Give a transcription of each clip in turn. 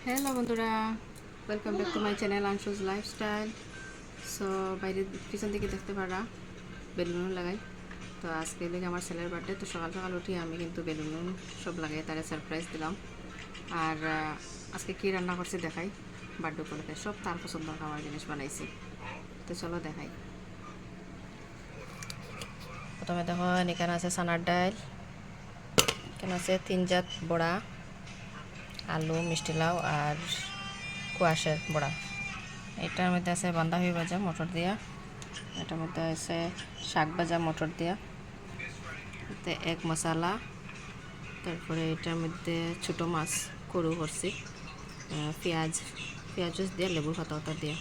Hello বন্ধুরা, welcome back to my channel Anshu's lifestyle. So বাইরে পিছন থেকে দেখতে পারা বেলুন লাগাই। তো আজকে লেগে আমার ছেলের বার্থডে, তো সকাল সকাল উঠি আমি কিন্তু বেলুন সব লাগাই তারা সারপ্রাইজ দিলাম। আর আজকে কী রান্না করছি দেখাই। বার্থডে উপলক্ষে সব তার পছন্দ খাওয়ার জিনিস বানাইছি, তো চলো দেখাই। প্রথমে দেখো এখানে আছে চানার ডাল, এখানে আছে 3 জাত বড়া, আলু, মিষ্টি লাউ আর কুয়াশের বড়া। এটার মধ্যে আছে বাঁধাকপি ভাজা মটর দিয়া, এটার মধ্যে আছে শাক ভাজা মটর দিয়া, এতে এক মশলা, তারপরে এটার মধ্যে ছোটো মাছ করু করছি, পেঁয়াজ দিয়ে লেবুর পাতা দিয়ে।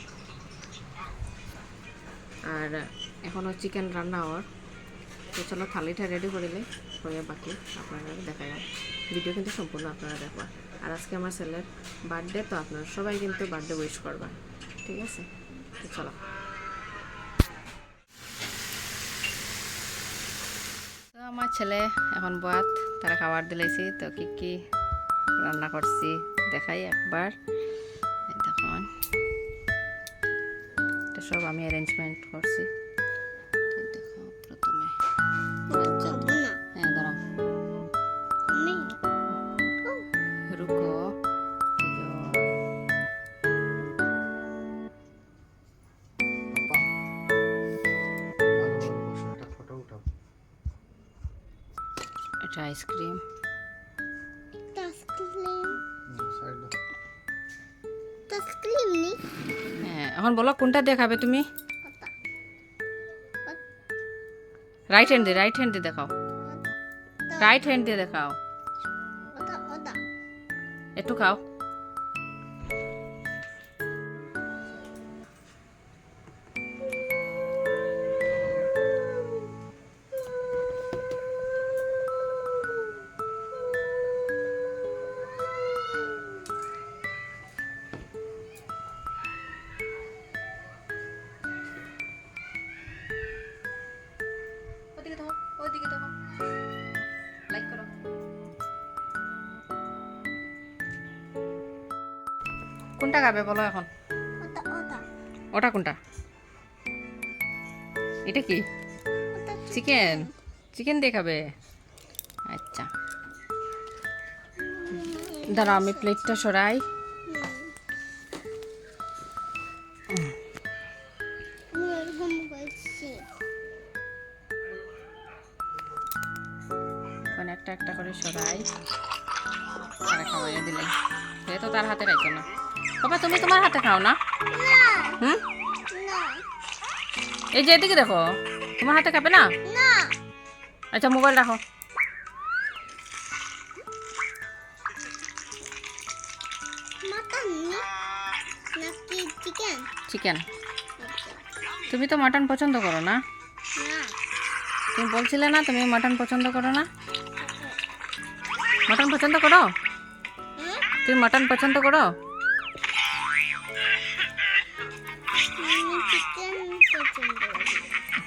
আর এখনও চিকেন রান্না হওয়ার, তো চলো থালিটা রেডি করিলে হয়ে বাকি আপনারা দেখাই। ভিডিও কিন্তু সম্পূর্ণ আপনারা দেখবা। আর আজকে আমার ছেলের বার্থডে, তো আপনারা সবাই কিন্তু বার্থডে উইশ করবা, ঠিক আছে? তো চলো। তো আমার ছেলে এখন বাত তারা খাবার দিলাইছি, তো কি কি রান্না করছি দেখাই একবার। দেখুন, এটা সব আমি অ্যারেঞ্জমেন্ট করছি। দেখো প্রথমে দাঁড়াও, রুকো, এটা আইসক্রিম, হ্যাঁ। এখন বলো কোনটা দিয়ে খাবে তুমি? রাইট হ্যান্ড দিয়ে দেখাও, রাইট হ্যান্ড দিয়ে দেখাও, একটু খাও। ওইদিকে দেখো, লাইক করো। কোনটা খাবে বলো এখন? ওটা কোনটা? এটা কি? চিকেন? চিকেন দিয়ে খাবে? আচ্ছা, দাঁড়াও আমি প্লেটটা সরাই। একটা একটা করে সরাই, তারা খাওয়াইয়া দিলাই, তো তার হাতে খাইতো না। বাবা তুমি তোমার হাতে খাও না? হুম, এই যে এদিকে দেখো, তোমার হাতে খাবে না? আচ্ছা মোবাইল রাখো। চিকেন? তুমি তো মাটন পছন্দ করো না? তুমি বলছিলে না তুমি মাটন পছন্দ করো না? মাটন পছন্দ করো? তুমি মাটন পছন্দ করো?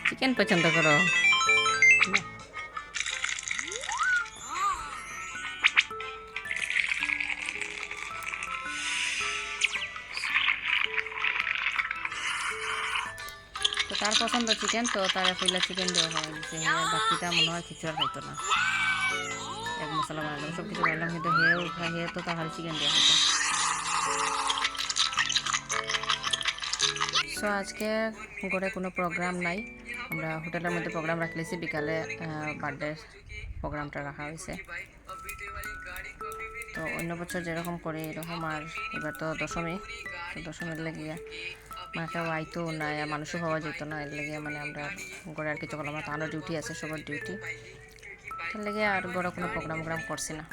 চিকেন পছন্দ করো? তো তার পছন্দ চিকেন, তো তারা পয়লা চিকেন দেওয়া খাওয়া দিচ্ছে। বাকিটা মনে হয় কিছু আর খাইতো না। এক মশলা বানালাম, সব কিছু বানালাম, কিন্তু হে তো তাহলে চিকেন দেওয়া হতো। সো আজকে ঘরে কোনো প্রোগ্রাম নাই, আমরা হোটেলের মধ্যে প্রোগ্রাম রাখলেছি, বিকালে বার্থডে প্রোগ্রামটা রাখা হয়েছে। তো অন্য বছর যেরকম করে এরকম, আর এবার তো দশমী, তো দশমীর লেগে মাকে আইতো না, মানুষও পাওয়া যেত না, এর লেগে মানে আমরা ঘরে আর কিছু করলাম না। তো আমার ডিউটি আছে, সবার ডিউটি, তার লেগে আর ঘরে কোনো প্রোগ্রাম করছি না।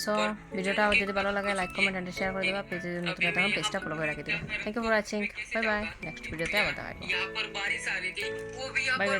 সো ভিডিওটা যদি ভালো লাগে লাইক কমেন্ট এন্ড শেয়ার করে দেবা। পেজে যদি নতুন হতে পেজটা ফলো করে রাখি দেবা। Thank you for watching, bye bye. Next ভিডিওতে আবার দেখা হবে। Bye by.